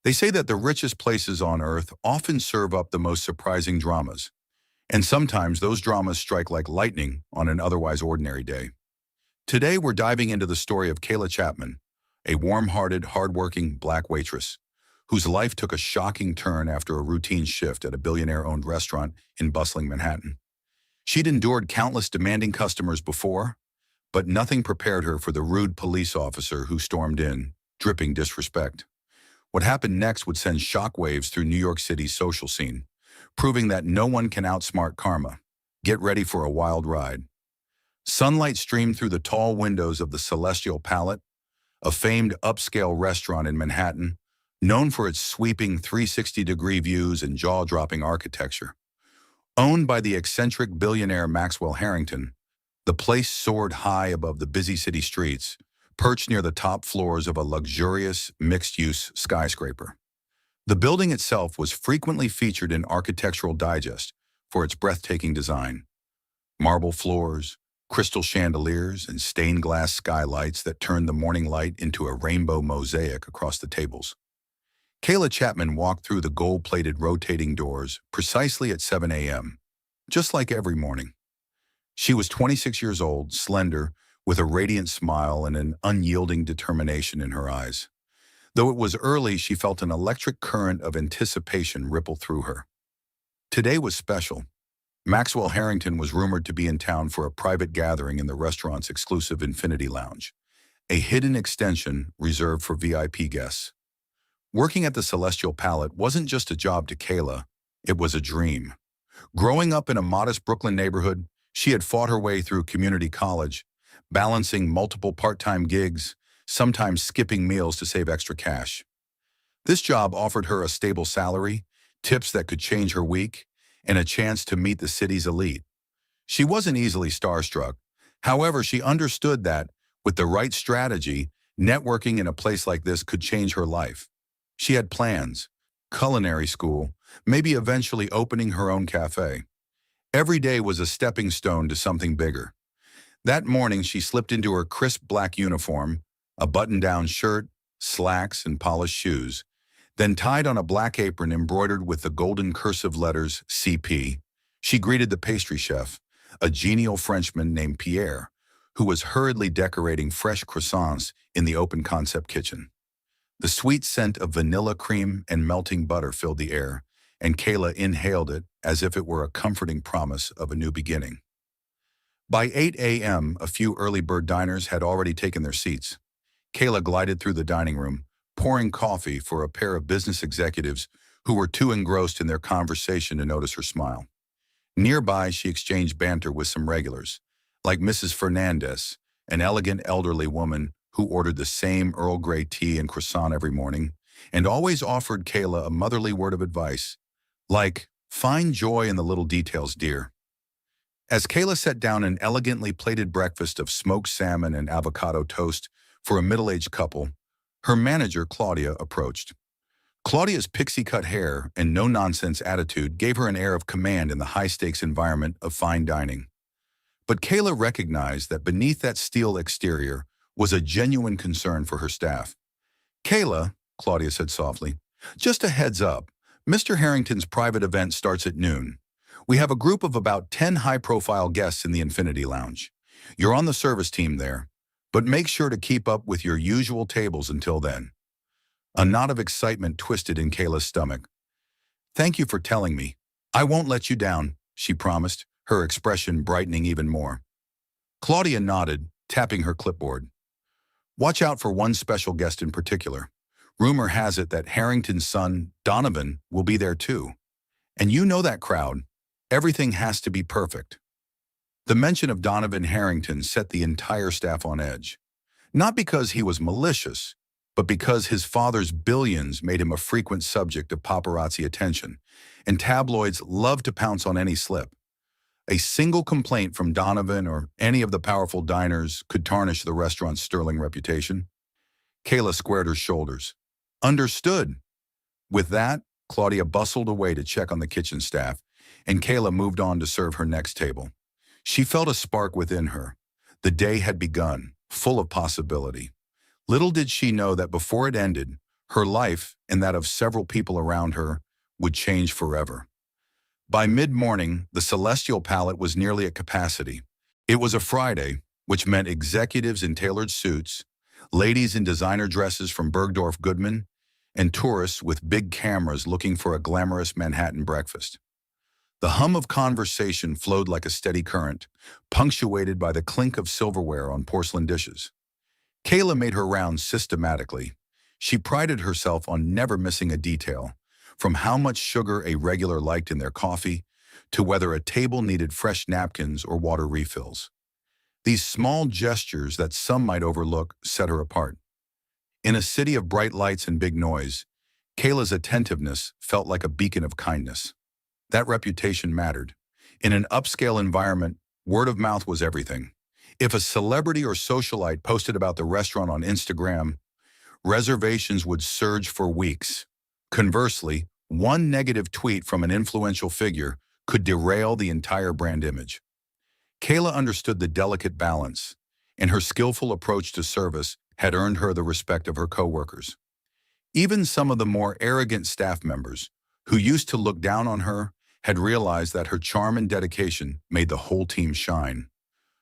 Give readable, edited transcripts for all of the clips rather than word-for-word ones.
They say that the richest places on earth often serve up the most surprising dramas, and sometimes those dramas strike like lightning on an otherwise ordinary day. Today, we're diving into the story of Kayla Chapman, a warm-hearted, hardworking black waitress whose life took a shocking turn after a routine shift at a billionaire-owned restaurant in bustling Manhattan. She'd endured countless demanding customers before, but nothing prepared her for the rude police officer who stormed in, dripping disrespect. What happened next would send shockwaves through New York City's social scene, proving that no one can outsmart karma. Get ready for a wild ride. Sunlight streamed through the tall windows of the Celestial Palette, a famed upscale restaurant in Manhattan, known for its sweeping 360-degree views and jaw-dropping architecture. Owned by the eccentric billionaire Maxwell Harrington, the place soared high above the busy city streets, perched near the top floors of a luxurious, mixed-use skyscraper. The building itself was frequently featured in Architectural Digest for its breathtaking design. Marble floors, crystal chandeliers, and stained glass skylights that turned the morning light into a rainbow mosaic across the tables. Kayla Chapman walked through the gold-plated rotating doors precisely at 7 a.m., just like every morning. She was 26 years old, slender, with a radiant smile and an unyielding determination in her eyes. Though it was early, she felt an electric current of anticipation ripple through her. Today was special. Maxwell Harrington was rumored to be in town for a private gathering in the restaurant's exclusive Infinity Lounge, a hidden extension reserved for VIP guests. Working at the Celestial Palette wasn't just a job to Kayla, it was a dream. Growing up in a modest Brooklyn neighborhood, she had fought her way through community college, balancing multiple part-time gigs, sometimes skipping meals to save extra cash. This job offered her a stable salary, tips that could change her week, and a chance to meet the city's elite. She wasn't easily starstruck. However, she understood that, with the right strategy, networking in a place like this could change her life. She had plans: culinary school, maybe eventually opening her own cafe. Every day was a stepping stone to something bigger. That morning, she slipped into her crisp black uniform, a button-down shirt, slacks, and polished shoes, then tied on a black apron embroidered with the golden cursive letters CP. She greeted the pastry chef, a genial Frenchman named Pierre, who was hurriedly decorating fresh croissants in the open-concept kitchen. The sweet scent of vanilla cream and melting butter filled the air, and Kayla inhaled it as if it were a comforting promise of a new beginning. By 8 a.m., a few early bird diners had already taken their seats. Kayla glided through the dining room, pouring coffee for a pair of business executives who were too engrossed in their conversation to notice her smile. Nearby, she exchanged banter with some regulars, like Mrs. Fernandez, an elegant elderly woman who ordered the same Earl Grey tea and croissant every morning, and always offered Kayla a motherly word of advice, like, "Find joy in the little details, dear." As Kayla set down an elegantly plated breakfast of smoked salmon and avocado toast for a middle-aged couple, her manager, Claudia, approached. Claudia's pixie-cut hair and no-nonsense attitude gave her an air of command in the high-stakes environment of fine dining. But Kayla recognized that beneath that steel exterior was a genuine concern for her staff. "Kayla," Claudia said softly, "just a heads up. Mr. Harrington's private event starts at noon. We have a group of about 10 high-profile guests in the Infinity Lounge. You're on the service team there, but make sure to keep up with your usual tables until then." A knot of excitement twisted in Kayla's stomach. "Thank you for telling me. I won't let you down," she promised, her expression brightening even more. Claudia nodded, tapping her clipboard. "Watch out for one special guest in particular. Rumor has it that Harrington's son, Donovan, will be there too. And you know that crowd. Everything has to be perfect." The mention of Donovan Harrington set the entire staff on edge. Not because he was malicious, but because his father's billions made him a frequent subject of paparazzi attention, and tabloids loved to pounce on any slip. A single complaint from Donovan or any of the powerful diners could tarnish the restaurant's sterling reputation. Kayla squared her shoulders. "Understood." With that, Claudia bustled away to check on the kitchen staff, and Kayla moved on to serve her next table. She felt a spark within her. The day had begun, full of possibility. Little did she know that before it ended, Her life, and that of several people around her, would change forever. By mid-morning, the Celestial Palette was nearly at capacity. It was a Friday, which meant executives in tailored suits, ladies in designer dresses from Bergdorf Goodman, and tourists with big cameras looking for a glamorous Manhattan breakfast. The hum of conversation flowed like a steady current, punctuated by the clink of silverware on porcelain dishes. Kayla made her rounds systematically. She prided herself on never missing a detail, from how much sugar a regular liked in their coffee to whether a table needed fresh napkins or water refills. These small gestures that some might overlook set her apart. In a city of bright lights and big noise, Kayla's attentiveness felt like a beacon of kindness. That reputation mattered. In an upscale environment, word of mouth was everything. If a celebrity or socialite posted about the restaurant on Instagram, reservations would surge for weeks. Conversely, one negative tweet from an influential figure could derail the entire brand image. Kayla understood the delicate balance, and her skillful approach to service had earned her the respect of her coworkers. Even some of the more arrogant staff members, who used to look down on her, had realized that her charm and dedication made the whole team shine.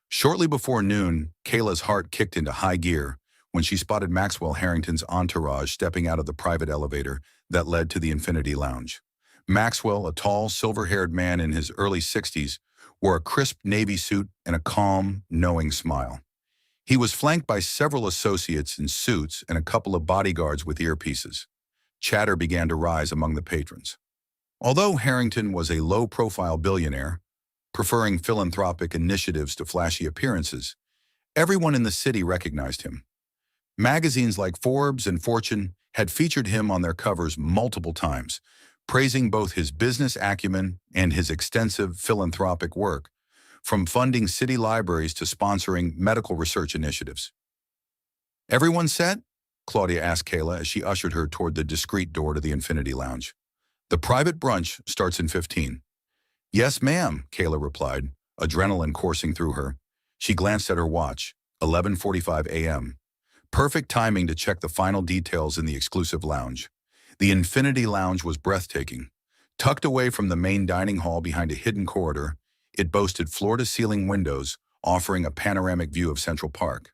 Shortly before noon, Kayla's heart kicked into high gear when she spotted Maxwell Harrington's entourage stepping out of the private elevator that led to the Infinity Lounge. Maxwell, a tall, silver-haired man in his early 60s, wore a crisp navy suit and a calm, knowing smile. He was flanked by several associates in suits and a couple of bodyguards with earpieces. Chatter began to rise among the patrons. Although Harrington was a low-profile billionaire, preferring philanthropic initiatives to flashy appearances, everyone in the city recognized him. Magazines like Forbes and Fortune had featured him on their covers multiple times, praising both his business acumen and his extensive philanthropic work, from funding city libraries to sponsoring medical research initiatives. "Everyone set?" Claudia asked Kayla as she ushered her toward the discreet door to the Infinity Lounge. "The private brunch starts in 15. "Yes, ma'am," Kayla replied, adrenaline coursing through her. She glanced at her watch, 11:45 a.m. Perfect timing to check the final details in the exclusive lounge. The Infinity Lounge was breathtaking. Tucked away from the main dining hall behind a hidden corridor, it boasted floor-to-ceiling windows offering a panoramic view of Central Park.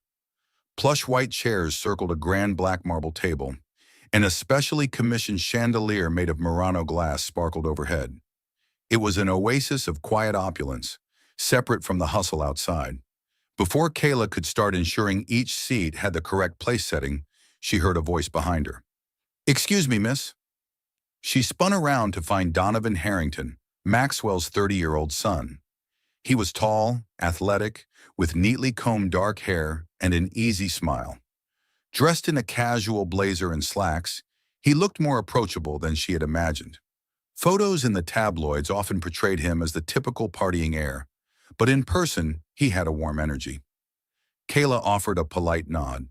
Plush white chairs circled a grand black marble table, and a specially commissioned chandelier made of Murano glass sparkled overhead. It was an oasis of quiet opulence, separate from the hustle outside. Before Kayla could start ensuring each seat had the correct place setting, she heard a voice behind her. "Excuse me, miss." She spun around to find Donovan Harrington, Maxwell's 30-year-old son. He was tall, athletic, with neatly combed dark hair and an easy smile. Dressed in a casual blazer and slacks, he looked more approachable than she had imagined. Photos in the tabloids often portrayed him as the typical partying heir, but in person, he had a warm energy. Kayla offered a polite nod.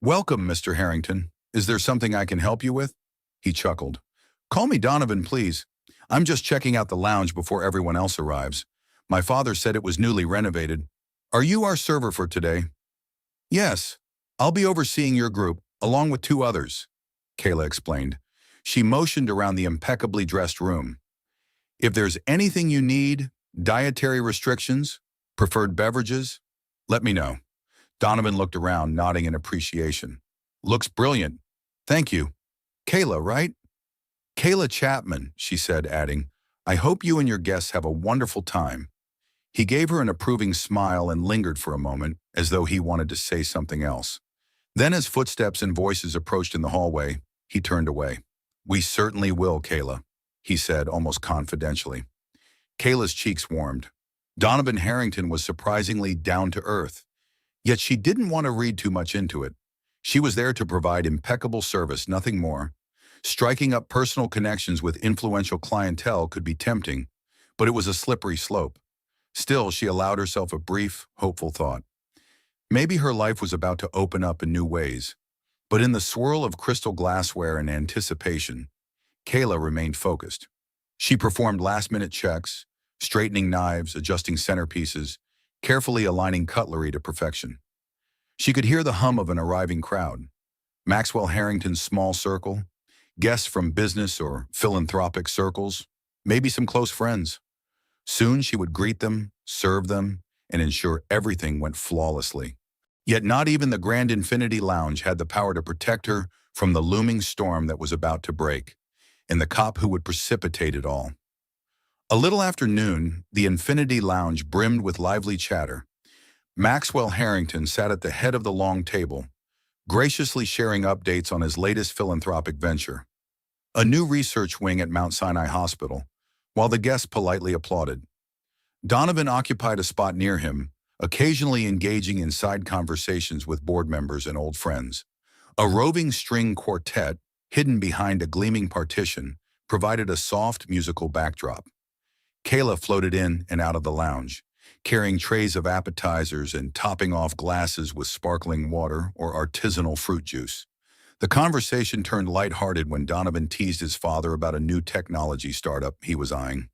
"Welcome, Mr. Harrington. Is there something I can help you with?" He chuckled. "Call me Donovan, please. I'm just checking out the lounge before everyone else arrives. My father said it was newly renovated. Are you our server for today?" "Yes. I'll be overseeing your group, along with 2 others," Kayla explained. She motioned around the impeccably dressed room. "If there's anything you need, dietary restrictions, preferred beverages, let me know." Donovan looked around, nodding in appreciation. "Looks brilliant. Thank you. Kayla, right?" "Kayla Chapman," she said, adding, "I hope you and your guests have a wonderful time." He gave her an approving smile and lingered for a moment, as though he wanted to say something else. Then, as footsteps and voices approached in the hallway, he turned away. "We certainly will, Kayla," he said, almost confidentially. Kayla's cheeks warmed. Donovan Harrington was surprisingly down to earth. Yet she didn't want to read too much into it. She was there to provide impeccable service, nothing more. Striking up personal connections with influential clientele could be tempting, but it was a slippery slope. Still, she allowed herself a brief, hopeful thought. Maybe her life was about to open up in new ways. But in the swirl of crystal glassware and anticipation, Kayla remained focused. She performed last-minute checks, straightening knives, adjusting centerpieces, carefully aligning cutlery to perfection. She could hear the hum of an arriving crowd. Maxwell Harrington's small circle, guests from business or philanthropic circles, maybe some close friends. Soon she would greet them, serve them, and ensure everything went flawlessly. Yet not even the Grand Infinity Lounge had the power to protect her from the looming storm that was about to break, and the cop who would precipitate it all. A little after noon, the Infinity Lounge brimmed with lively chatter. Maxwell Harrington sat at the head of the long table, graciously sharing updates on his latest philanthropic venture, a new research wing at Mount Sinai Hospital, while the guests politely applauded. Donovan occupied a spot near him, occasionally engaging in side conversations with board members and old friends. A roving string quartet, hidden behind a gleaming partition, provided a soft musical backdrop. Kayla floated in and out of the lounge, carrying trays of appetizers and topping off glasses with sparkling water or artisanal fruit juice. The conversation turned lighthearted when Donovan teased his father about a new technology startup he was eyeing.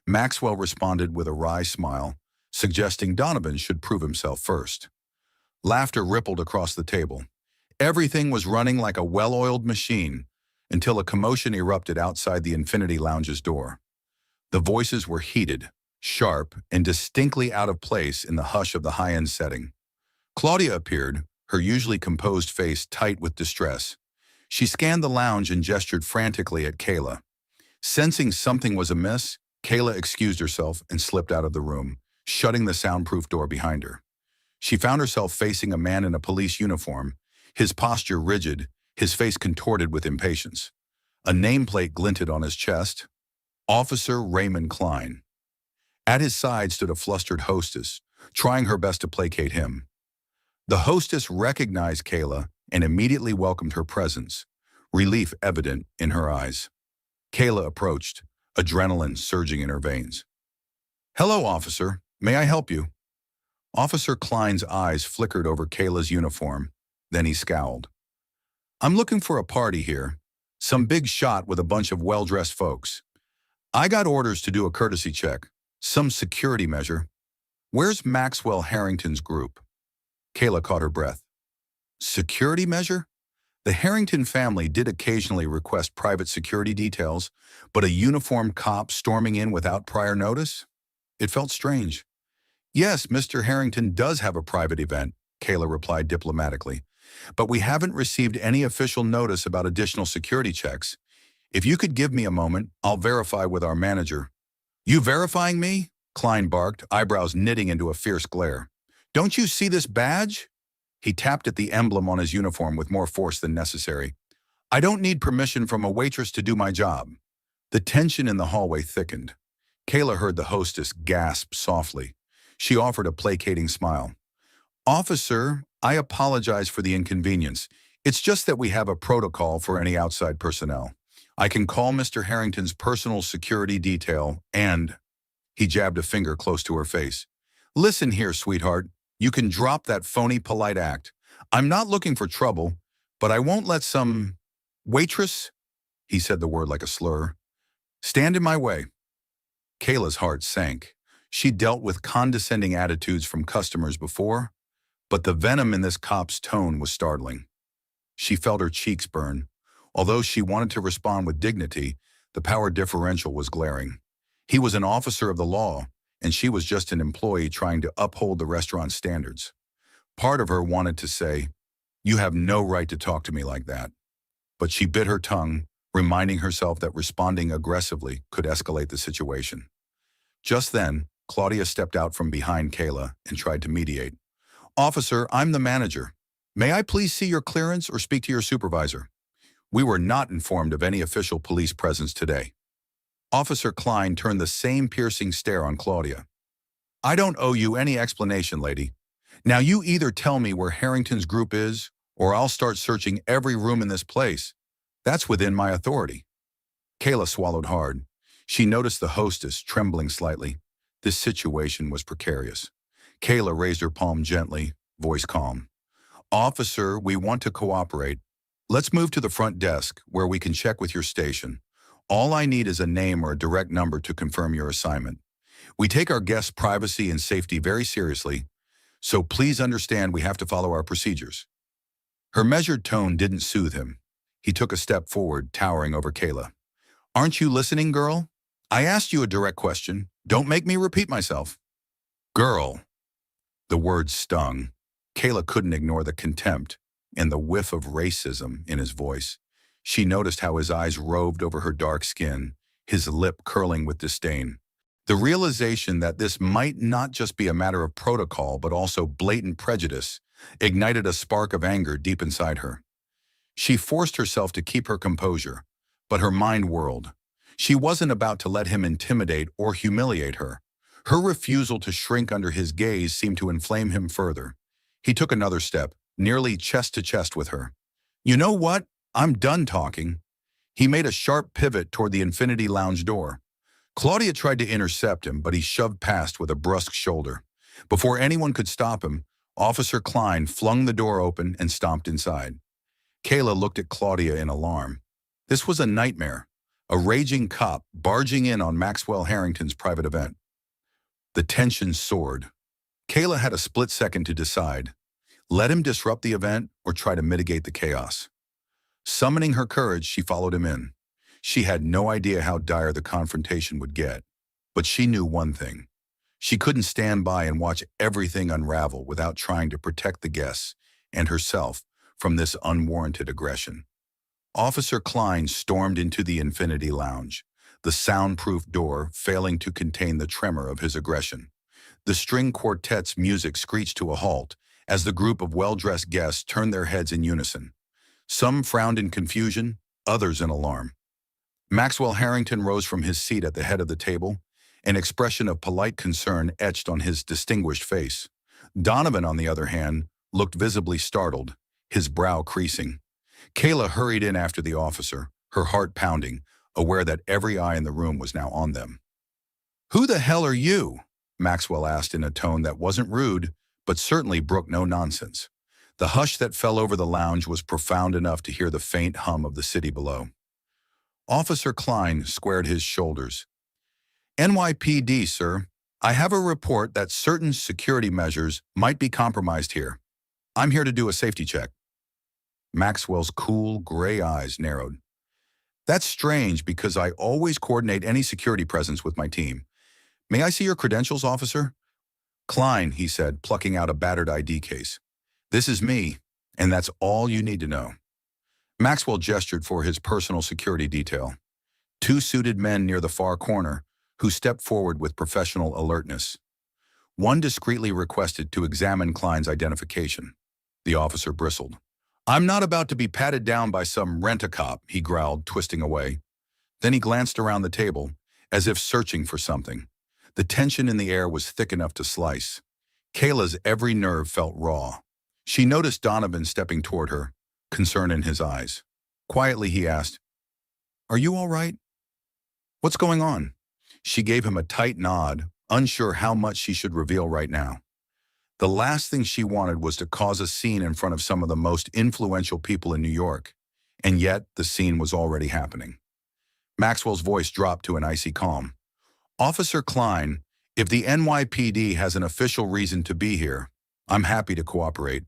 Maxwell responded with a wry smile, suggesting Donovan should prove himself first. Laughter rippled across the table. Everything was running like a well-oiled machine until a commotion erupted outside the Infinity Lounge's door. The voices were heated, sharp, and distinctly out of place in the hush of the high-end setting. Claudia appeared, her usually composed face tight with distress. She scanned the lounge and gestured frantically at Kayla. Sensing something was amiss, Kayla excused herself and slipped out of the room, shutting the soundproof door behind her. She found herself facing a man in a police uniform, his posture rigid, his face contorted with impatience. A nameplate glinted on his chest: Officer Raymond Klein. At his side stood a flustered hostess, trying her best to placate him. The hostess recognized Kayla and immediately welcomed her presence, relief evident in her eyes. Kayla approached, adrenaline surging in her veins. "Hello, officer. May I help you?" Officer Klein's eyes flickered over Kayla's uniform, then he scowled. "I'm looking for a party here. Some big shot with a bunch of well-dressed folks. I got orders to do a courtesy check, some security measure. Where's Maxwell Harrington's group?" Kayla caught her breath. Security measure? The Harrington family did occasionally request private security details, but a uniformed cop storming in without prior notice? It felt strange. "Yes, Mr. Harrington does have a private event," Kayla replied diplomatically, "but we haven't received any official notice about additional security checks. If you could give me a moment, I'll verify with our manager." "You verifying me?" Klein barked, eyebrows knitting into a fierce glare. "Don't you see this badge?" He tapped at the emblem on his uniform with more force than necessary. "I don't need permission from a waitress to do my job." The tension in the hallway thickened. Kayla heard the hostess gasp softly. She offered a placating smile. "Officer, I apologize for the inconvenience. It's just that we have a protocol for any outside personnel. I can call Mr. Harrington's personal security detail and—" He jabbed a finger close to her face. "Listen here, sweetheart. You can drop that phony polite act. I'm not looking for trouble, but I won't let some waitress," he said the word like a slur, "stand in my way." Kayla's heart sank. She dealt with condescending attitudes from customers before, but the venom in this cop's tone was startling. She felt her cheeks burn. Although she wanted to respond with dignity, the power differential was glaring. He was an officer of the law, and she was just an employee trying to uphold the restaurant's standards. Part of her wanted to say, "You have no right to talk to me like that." But she bit her tongue, reminding herself that responding aggressively could escalate the situation. Just then, Claudia stepped out from behind Kayla and tried to mediate. "Officer, I'm the manager. May I please see your clearance or speak to your supervisor? We were not informed of any official police presence today." Officer Klein turned the same piercing stare on Claudia. "I don't owe you any explanation, lady. Now you either tell me where Harrington's group is, or I'll start searching every room in this place. That's within my authority." Kayla swallowed hard. She noticed the hostess trembling slightly. This situation was precarious. Kayla raised her palm gently, voice calm. "Officer, we want to cooperate. Let's move to the front desk, where we can check with your station. All I need is a name or a direct number to confirm your assignment. We take our guests' privacy and safety very seriously, so please understand we have to follow our procedures." Her measured tone didn't soothe him. He took a step forward, towering over Kayla. Aren't you listening, girl? I asked you a direct question. Don't make me repeat myself. Girl. The words stung. Kayla couldn't ignore the contempt and the whiff of racism in his voice. She noticed how his eyes roved over her dark skin, his lip curling with disdain. The realization that this might not just be a matter of protocol but also blatant prejudice ignited a spark of anger deep inside her. She forced herself to keep her composure, but her mind whirled. She wasn't about to let him intimidate or humiliate her. Her refusal to shrink under his gaze seemed to inflame him further. He took another step, nearly chest to chest with her. You know what? I'm done talking. He made a sharp pivot toward the infinity lounge door. Claudia tried to intercept him, but he shoved past with a brusque shoulder. Before anyone could stop him, Officer Klein flung the door open and stomped inside. Kayla looked at Claudia in alarm. This was a nightmare, a raging cop barging in on Maxwell Harrington's private event. The tension soared. Kayla had a split second to decide. Let him disrupt the event or try to mitigate the chaos. Summoning her courage, she followed him in. She had no idea how dire the confrontation would get, but she knew one thing. She couldn't stand by and watch everything unravel without trying to protect the guests and herself from this unwarranted aggression. Officer Klein stormed into the Infinity Lounge, the soundproof door failing to contain the tremor of his aggression. The string quartet's music screeched to a halt as the group of well-dressed guests turned their heads in unison. Some frowned in confusion, others in alarm. Maxwell Harrington rose from his seat at the head of the table, an expression of polite concern etched on his distinguished face. Donovan, on the other hand, looked visibly startled, his brow creasing. Kayla hurried in after the officer, her heart pounding, aware that every eye in the room was now on them. "Who the hell are you?" Maxwell asked in a tone that wasn't rude, but certainly brooked no nonsense. The hush that fell over the lounge was profound enough to hear the faint hum of the city below. Officer Klein squared his shoulders. "NYPD, sir. I have a report that certain security measures might be compromised here. I'm here to do a safety check." Maxwell's cool, gray eyes narrowed. "That's strange because I always coordinate any security presence with my team. May I see your credentials, officer?" "Klein," he said, plucking out a battered ID case. "This is me, and that's all you need to know." Maxwell gestured for his personal security detail. Two suited men near the far corner, who stepped forward with professional alertness. One discreetly requested to examine Klein's identification. The officer bristled. "I'm not about to be patted down by some rent-a-cop," he growled, twisting away. Then he glanced around the table, as if searching for something. The tension in the air was thick enough to slice. Kayla's every nerve felt raw. She noticed Donovan stepping toward her, concern in his eyes. Quietly, he asked, "Are you all right? What's going on?" She gave him a tight nod, unsure how much she should reveal right now. The last thing she wanted was to cause a scene in front of some of the most influential people in New York, and yet the scene was already happening. Maxwell's voice dropped to an icy calm. "Officer Klein, if the NYPD has an official reason to be here, I'm happy to cooperate.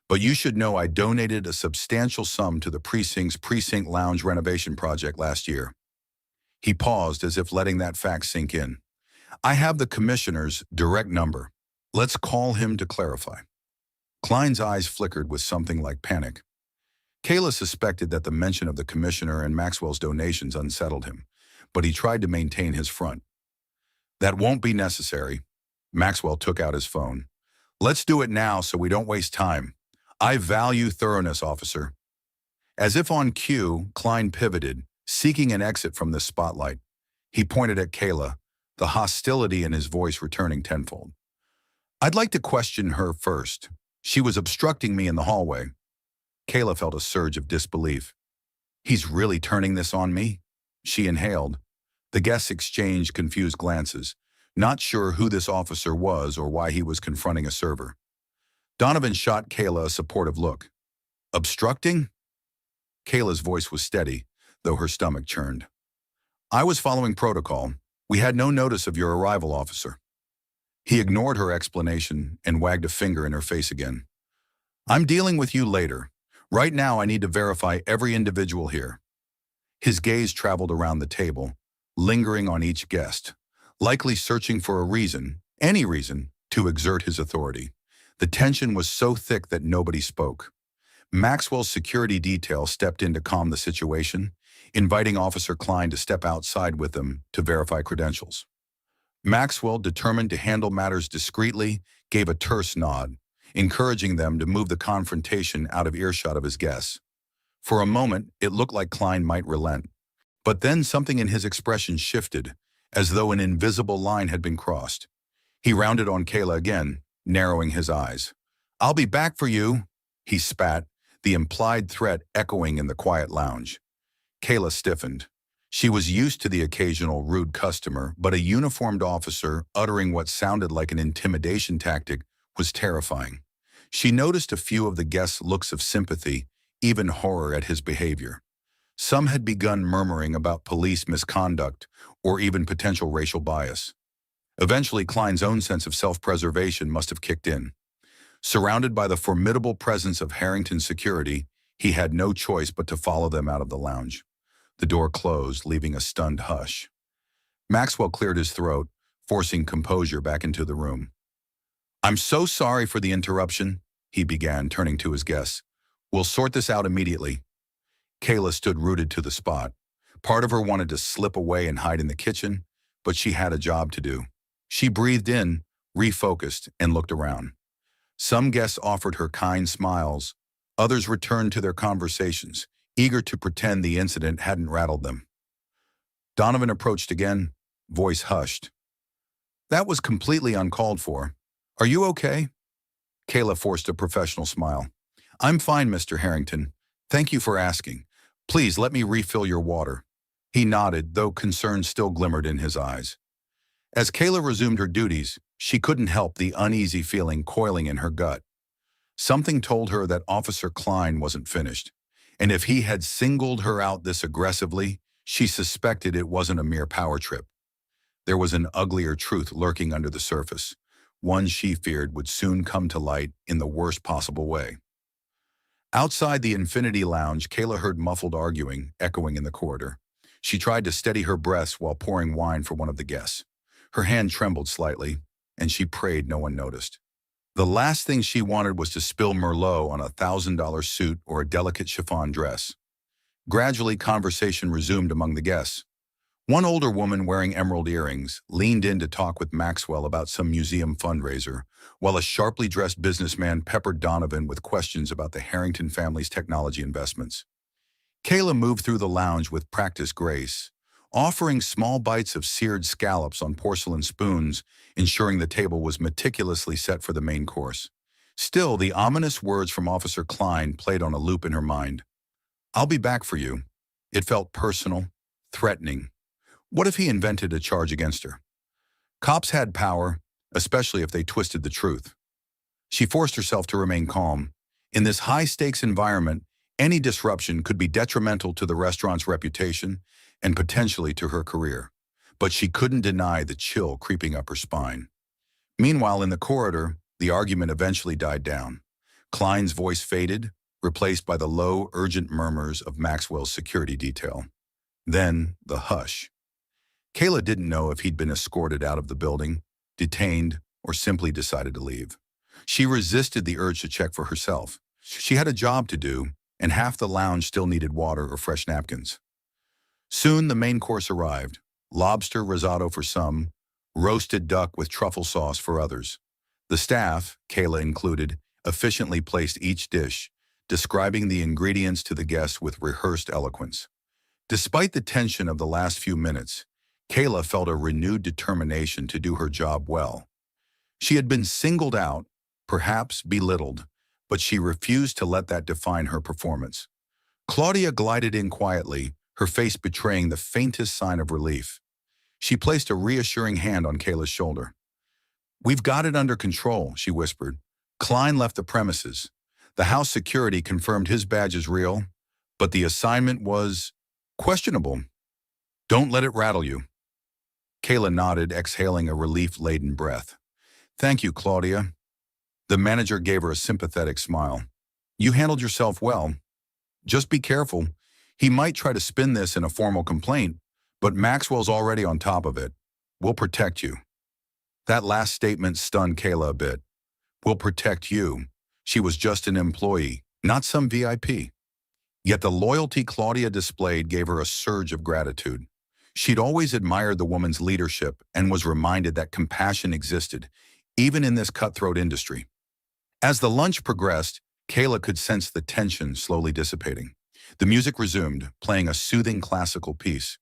But you should know I donated a substantial sum to the precinct's precinct lounge renovation project last year." He paused as if letting that fact sink in. "I have the commissioner's direct number. Let's call him to clarify." Klein's eyes flickered with something like panic. Kayla suspected that the mention of the commissioner and Maxwell's donations unsettled him, but he tried to maintain his front. "That won't be necessary." Maxwell took out his phone. "Let's do it now so we don't waste time. I value thoroughness, officer." As if on cue, Klein pivoted, seeking an exit from the spotlight. He pointed at Kayla, the hostility in his voice returning tenfold. "I'd like to question her first. She was obstructing me in the hallway." Kayla felt a surge of disbelief. "He's really turning this on me?" She inhaled. The guests exchanged confused glances, not sure who this officer was or why he was confronting a server. Donovan shot Kayla a supportive look. "Obstructing?" Kayla's voice was steady, though her stomach churned. "I was following protocol. We had no notice of your arrival, officer." He ignored her explanation and wagged a finger in her face again. "I'm dealing with you later. Right now, I need to verify every individual here. His gaze traveled around the table, lingering on each guest, likely searching for a reason, any reason, to exert his authority. The tension was so thick that nobody spoke. Maxwell's security detail stepped in to calm the situation, inviting Officer Klein to step outside with them to verify credentials. Maxwell, determined to handle matters discreetly, gave a terse nod, encouraging them to move the confrontation out of earshot of his guests. For a moment, it looked like Klein might relent. But then something in his expression shifted, as though an invisible line had been crossed. He rounded on Kayla again, narrowing his eyes. "I'll be back for you," he spat, the implied threat echoing in the quiet lounge. Kayla stiffened. She was used to the occasional rude customer, but a uniformed officer uttering what sounded like an intimidation tactic was terrifying. She noticed a few of the guests' looks of sympathy, even horror at his behavior. Some had begun murmuring about police misconduct or even potential racial bias. Eventually, Klein's own sense of self-preservation must have kicked in. Surrounded by the formidable presence of Harrington's security, he had no choice but to follow them out of the lounge. The door closed, leaving a stunned hush. Maxwell cleared his throat, forcing composure back into the room. "I'm so sorry for the interruption," he began, turning to his guests. "We'll sort this out immediately." Kayla stood rooted to the spot. Part of her wanted to slip away and hide in the kitchen, but she had a job to do. She breathed in, refocused, and looked around. Some guests offered her kind smiles. Others returned to their conversations, eager to pretend the incident hadn't rattled them. Donovan approached again, voice hushed. "That was completely uncalled for. Are you okay?" Kayla forced a professional smile. "I'm fine, Mr. Harrington. Thank you for asking. Please let me refill your water." He nodded, though concern still glimmered in his eyes. As Kayla resumed her duties, she couldn't help the uneasy feeling coiling in her gut. Something told her that Officer Klein wasn't finished, and if he had singled her out this aggressively, she suspected it wasn't a mere power trip. There was an uglier truth lurking under the surface, one she feared would soon come to light in the worst possible way. Outside the Infinity Lounge, Kayla heard muffled arguing echoing in the corridor. She tried to steady her breath while pouring wine for one of the guests. Her hand trembled slightly, and she prayed no one noticed. The last thing she wanted was to spill Merlot on a $1,000 suit or a delicate chiffon dress. Gradually, conversation resumed among the guests. One older woman wearing emerald earrings leaned in to talk with Maxwell about some museum fundraiser, while a sharply dressed businessman peppered Donovan with questions about the Harrington family's technology investments. Kayla moved through the lounge with practiced grace, offering small bites of seared scallops on porcelain spoons, ensuring the table was meticulously set for the main course. Still, the ominous words from Officer Klein played on a loop in her mind. "I'll be back for you." It felt personal, threatening. What if he invented a charge against her? Cops had power, especially if they twisted the truth. She forced herself to remain calm. In this high-stakes environment, any disruption could be detrimental to the restaurant's reputation and potentially to her career. But she couldn't deny the chill creeping up her spine. Meanwhile, in the corridor, the argument eventually died down. Klein's voice faded, replaced by the low, urgent murmurs of Maxwell's security detail. Then, the hush. Kayla didn't know if he'd been escorted out of the building, detained, or simply decided to leave. She resisted the urge to check for herself. She had a job to do, and half the lounge still needed water or fresh napkins. Soon the main course arrived, lobster risotto for some, roasted duck with truffle sauce for others. The staff, Kayla included, efficiently placed each dish, describing the ingredients to the guests with rehearsed eloquence. Despite the tension of the last few minutes, Kayla felt a renewed determination to do her job well. She had been singled out, perhaps belittled, but she refused to let that define her performance. Claudia glided in quietly, her face betraying the faintest sign of relief. She placed a reassuring hand on Kayla's shoulder. "We've got it under control," she whispered. "Klein left the premises. The house security confirmed his badge is real, but the assignment was questionable. Don't let it rattle you." Kayla nodded, exhaling a relief-laden breath. "Thank you, Claudia." The manager gave her a sympathetic smile. You handled yourself well. Just be careful. He might try to spin this in a formal complaint, but Maxwell's already on top of it. We'll protect you. That last statement stunned Kayla a bit. We'll protect you. She was just an employee, not some VIP. Yet the loyalty Claudia displayed gave her a surge of gratitude. She'd always admired the woman's leadership and was reminded that compassion existed, even in this cutthroat industry. As the lunch progressed, Kayla could sense the tension slowly dissipating. The music resumed, playing a soothing classical piece.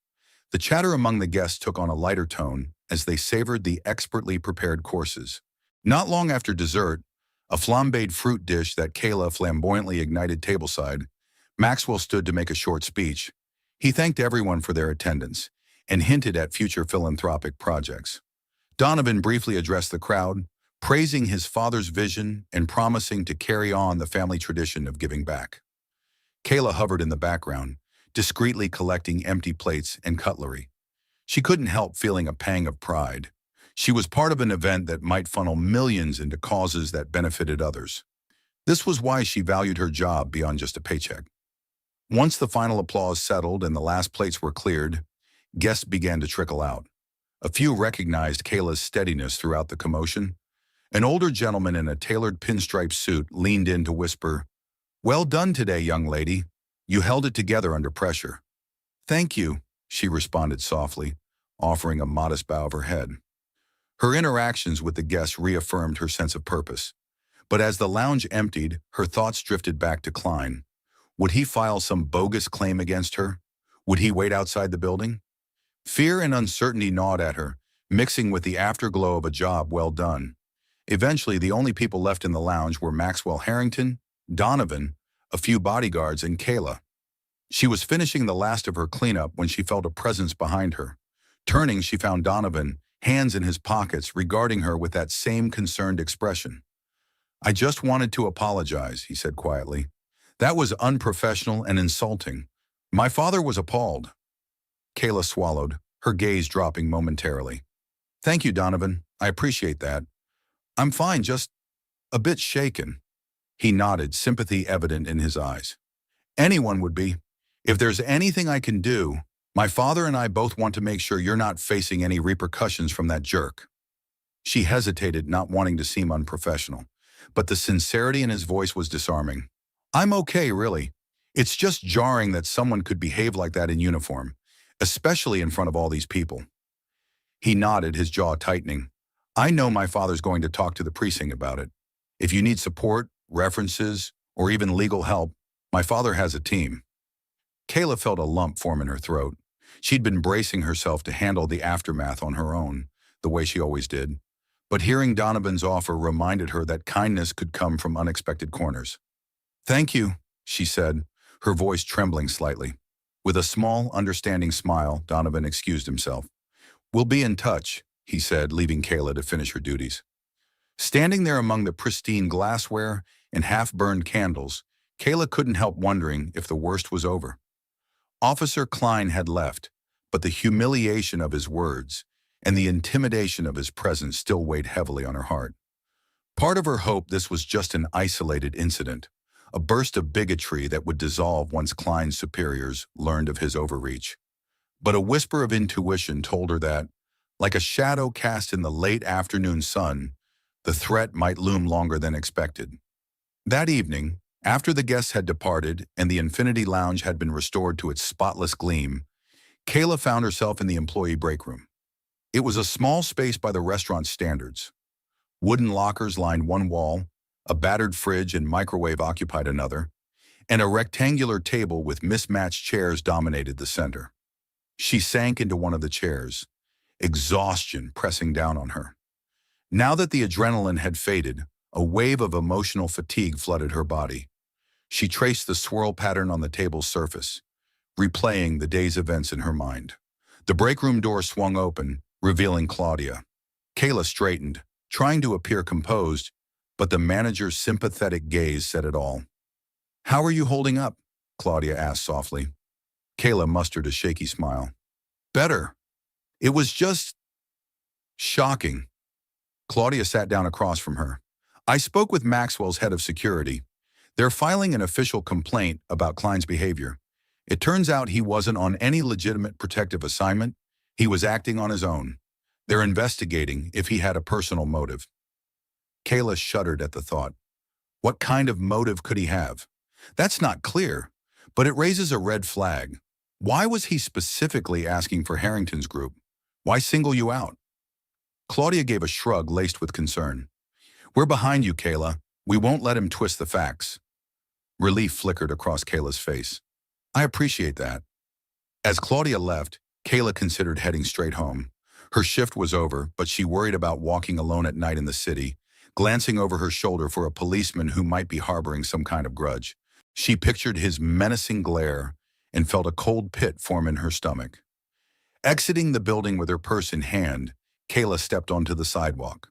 The chatter among the guests took on a lighter tone as they savored the expertly prepared courses. Not long after dessert, a flambéed fruit dish that Kayla flamboyantly ignited tableside, Maxwell stood to make a short speech. He thanked everyone for their attendance and hinted at future philanthropic projects. Donovan briefly addressed the crowd, praising his father's vision and promising to carry on the family tradition of giving back. Kayla hovered in the background, discreetly collecting empty plates and cutlery. She couldn't help feeling a pang of pride. She was part of an event that might funnel millions into causes that benefited others. This was why she valued her job beyond just a paycheck. Once the final applause settled and the last plates were cleared, guests began to trickle out. A few recognized Kayla's steadiness throughout the commotion. An older gentleman in a tailored pinstripe suit leaned in to whisper, "Well done today, young lady. You held it together under pressure." "Thank you," she responded softly, offering a modest bow of her head. Her interactions with the guests reaffirmed her sense of purpose. But as the lounge emptied, her thoughts drifted back to Klein. Would he file some bogus claim against her? Would he wait outside the building? Fear and uncertainty gnawed at her, mixing with the afterglow of a job well done. Eventually, the only people left in the lounge were Maxwell Harrington, Donovan, a few bodyguards, and Kayla. She was finishing the last of her cleanup when she felt a presence behind her. Turning, she found Donovan, hands in his pockets, regarding her with that same concerned expression. "I just wanted to apologize," he said quietly. "That was unprofessional and insulting. My father was appalled." Kayla swallowed, her gaze dropping momentarily. "Thank you, Donovan. I appreciate that. I'm fine, just a bit shaken." He nodded, sympathy evident in his eyes. "Anyone would be. If there's anything I can do, my father and I both want to make sure you're not facing any repercussions from that jerk." She hesitated, not wanting to seem unprofessional, but the sincerity in his voice was disarming. "I'm okay, really. It's just jarring that someone could behave like that in uniform, especially in front of all these people." He nodded, his jaw tightening. "I know my father's going to talk to the precinct about it. If you need support, references, or even legal help, my father has a team." Kayla felt a lump form in her throat. She'd been bracing herself to handle the aftermath on her own, the way she always did. But hearing Donovan's offer reminded her that kindness could come from unexpected corners. "Thank you," she said, her voice trembling slightly. With a small, understanding smile, Donovan excused himself. "We'll be in touch," he said, leaving Kayla to finish her duties. Standing there among the pristine glassware and half-burned candles, Kayla couldn't help wondering if the worst was over. Officer Klein had left, but the humiliation of his words and the intimidation of his presence still weighed heavily on her heart. Part of her hoped this was just an isolated incident, a burst of bigotry that would dissolve once Klein's superiors learned of his overreach. But a whisper of intuition told her that, like a shadow cast in the late afternoon sun, the threat might loom longer than expected. That evening, after the guests had departed and the Infinity Lounge had been restored to its spotless gleam, Kayla found herself in the employee break room. It was a small space by the restaurant's standards. Wooden lockers lined one wall, a battered fridge and microwave occupied another, and a rectangular table with mismatched chairs dominated the center. She sank into one of the chairs, exhaustion pressing down on her. Now that the adrenaline had faded, a wave of emotional fatigue flooded her body. She traced the swirl pattern on the table's surface, replaying the day's events in her mind. The break room door swung open, revealing Claudia. Kayla straightened, trying to appear composed, but the manager's sympathetic gaze said it all. "How are you holding up?" Claudia asked softly. Kayla mustered a shaky smile. "Better. It was just shocking." Claudia sat down across from her. "I spoke with Maxwell's head of security. They're filing an official complaint about Klein's behavior. It turns out he wasn't on any legitimate protective assignment. He was acting on his own. They're investigating if he had a personal motive. Kayla shuddered at the thought. What kind of motive could he have? That's not clear, but it raises a red flag. Why was he specifically asking for Harrington's group? Why single you out? Claudia gave a shrug laced with concern. We're behind you, Kayla. We won't let him twist the facts. Relief flickered across Kayla's face. I appreciate that. As Claudia left, Kayla considered heading straight home. Her shift was over, but she worried about walking alone at night in the city, glancing over her shoulder for a policeman who might be harboring some kind of grudge. She pictured his menacing glare and felt a cold pit form in her stomach. Exiting the building with her purse in hand, Kayla stepped onto the sidewalk.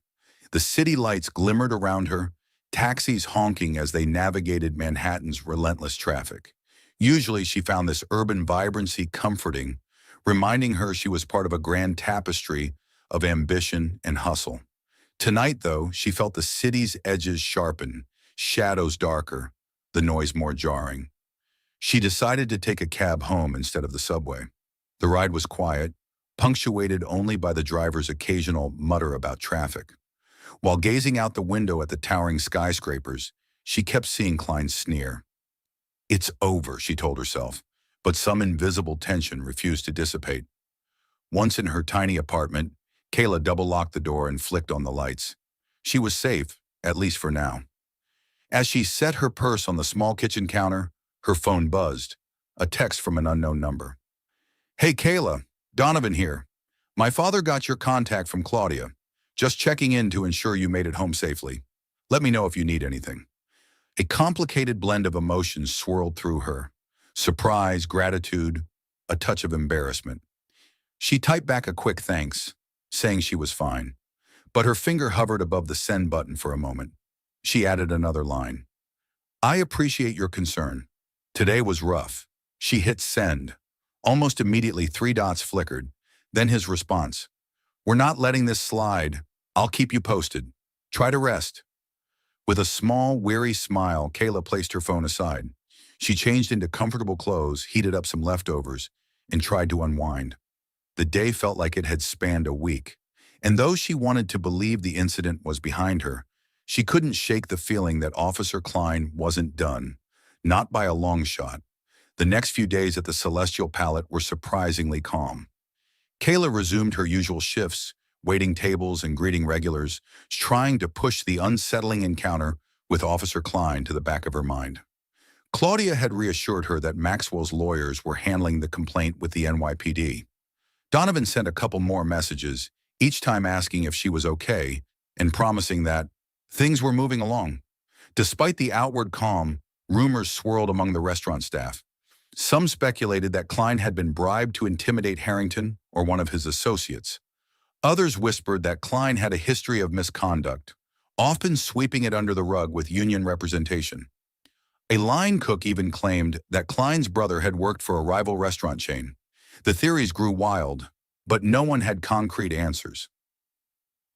The city lights glimmered around her, taxis honking as they navigated Manhattan's relentless traffic. Usually she found this urban vibrancy comforting, reminding her she was part of a grand tapestry of ambition and hustle. Tonight, though, she felt the city's edges sharpen, shadows darker, the noise more jarring. She decided to take a cab home instead of the subway. The ride was quiet, punctuated only by the driver's occasional mutter about traffic. While gazing out the window at the towering skyscrapers, she kept seeing Klein's sneer. It's over, she told herself, but some invisible tension refused to dissipate. Once in her tiny apartment, Kayla double-locked the door and flicked on the lights. She was safe, at least for now. As she set her purse on the small kitchen counter, her phone buzzed, a text from an unknown number. Hey Kayla, Donovan here. My father got your contact from Claudia. Just checking in to ensure you made it home safely. Let me know if you need anything. A complicated blend of emotions swirled through her. Surprise, gratitude, a touch of embarrassment. She typed back a quick thanks, saying she was fine. But her finger hovered above the send button for a moment. She added another line. I appreciate your concern. Today was rough. She hit send. Almost immediately, 3 dots flickered. Then his response. We're not letting this slide. I'll keep you posted. Try to rest. With a small, weary smile, Kayla placed her phone aside. She changed into comfortable clothes, heated up some leftovers, and tried to unwind. The day felt like it had spanned a week. And though she wanted to believe the incident was behind her, she couldn't shake the feeling that Officer Klein wasn't done. Not by a long shot. The next few days at the Celestial Palette were surprisingly calm. Kayla resumed her usual shifts, waiting tables and greeting regulars, trying to push the unsettling encounter with Officer Klein to the back of her mind. Claudia had reassured her that Maxwell's lawyers were handling the complaint with the NYPD. Donovan sent a couple more messages, each time asking if she was okay and promising that things were moving along. Despite the outward calm, rumors swirled among the restaurant staff. Some speculated that Klein had been bribed to intimidate Harrington or one of his associates. Others whispered that Klein had a history of misconduct, often sweeping it under the rug with union representation. A line cook even claimed that Klein's brother had worked for a rival restaurant chain. The theories grew wild, but no one had concrete answers.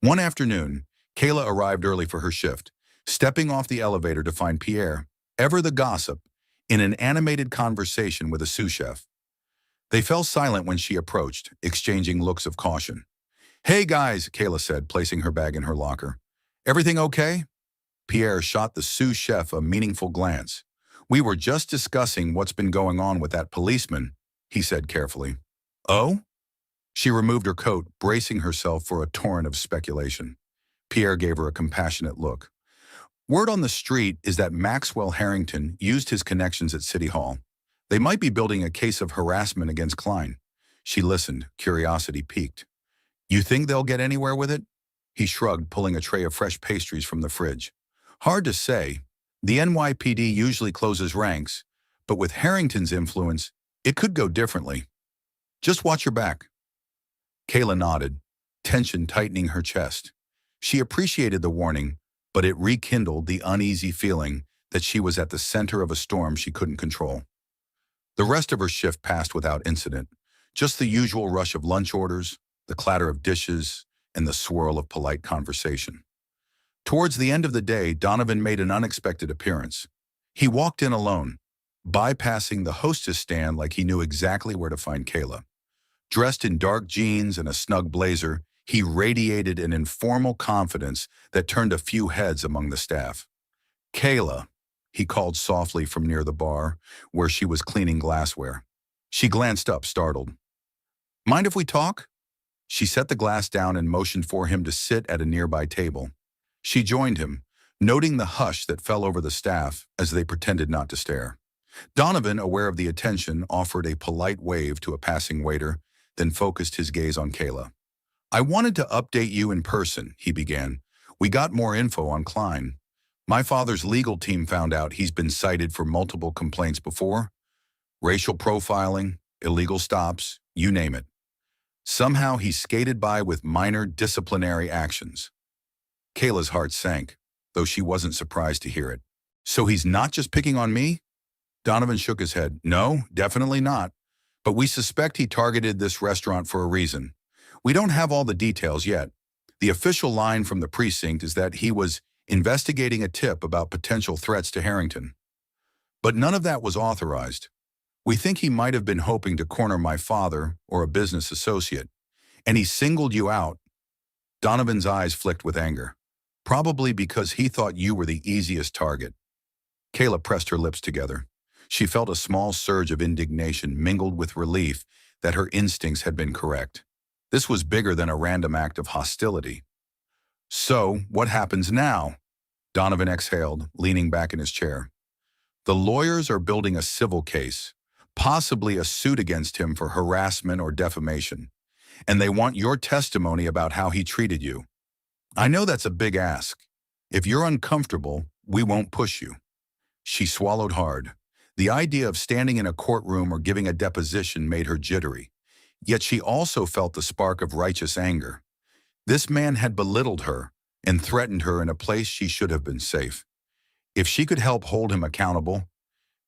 One afternoon, Kayla arrived early for her shift, stepping off the elevator to find Pierre, ever the gossip, in an animated conversation with a sous chef. They fell silent when she approached, exchanging looks of caution. Hey guys, Kayla said, placing her bag in her locker. Everything okay? Pierre shot the sous chef a meaningful glance. We were just discussing what's been going on with that policeman, he said carefully. Oh? She removed her coat, bracing herself for a torrent of speculation. Pierre gave her a compassionate look. Word on the street is that Maxwell Harrington used his connections at City Hall. They might be building a case of harassment against Klein. She listened, curiosity piqued. You think they'll get anywhere with it? He shrugged, pulling a tray of fresh pastries from the fridge. Hard to say. The NYPD usually closes ranks, but with Harrington's influence, it could go differently. Just watch your back. Kayla nodded, tension tightening her chest. She appreciated the warning, but it rekindled the uneasy feeling that she was at the center of a storm she couldn't control. The rest of her shift passed without incident, just the usual rush of lunch orders, the clatter of dishes, and the swirl of polite conversation. Towards the end of the day, Donovan made an unexpected appearance. He walked in alone, bypassing the hostess stand like he knew exactly where to find Kayla. Dressed in dark jeans and a snug blazer, he radiated an informal confidence that turned a few heads among the staff. "Kayla," he called softly from near the bar, where she was cleaning glassware. She glanced up, startled. "Mind if we talk?" She set the glass down and motioned for him to sit at a nearby table. She joined him, noting the hush that fell over the staff as they pretended not to stare. Donovan, aware of the attention, offered a polite wave to a passing waiter, then focused his gaze on Kayla. "I wanted to update you in person," he began. "We got more info on Klein. My father's legal team found out he's been cited for multiple complaints before. Racial profiling, illegal stops, you name it. Somehow he skated by with minor disciplinary actions." Kayla's heart sank, though she wasn't surprised to hear it. "So he's not just picking on me?" Donovan shook his head. "No, definitely not. But we suspect he targeted this restaurant for a reason. We don't have all the details yet. The official line from the precinct is that he was investigating a tip about potential threats to Harrington. But none of that was authorized. We think he might have been hoping to corner my father or a business associate. And he singled you out." Donovan's eyes flicked with anger. "Probably because he thought you were the easiest target." Kayla pressed her lips together. She felt a small surge of indignation mingled with relief that her instincts had been correct. This was bigger than a random act of hostility. "So, what happens now?" Donovan exhaled, leaning back in his chair. "The lawyers are building a civil case, possibly a suit against him for harassment or defamation, and they want your testimony about how he treated you. I know that's a big ask. If you're uncomfortable, we won't push you." She swallowed hard. The idea of standing in a courtroom or giving a deposition made her jittery. Yet she also felt the spark of righteous anger. This man had belittled her and threatened her in a place she should have been safe. If she could help hold him accountable,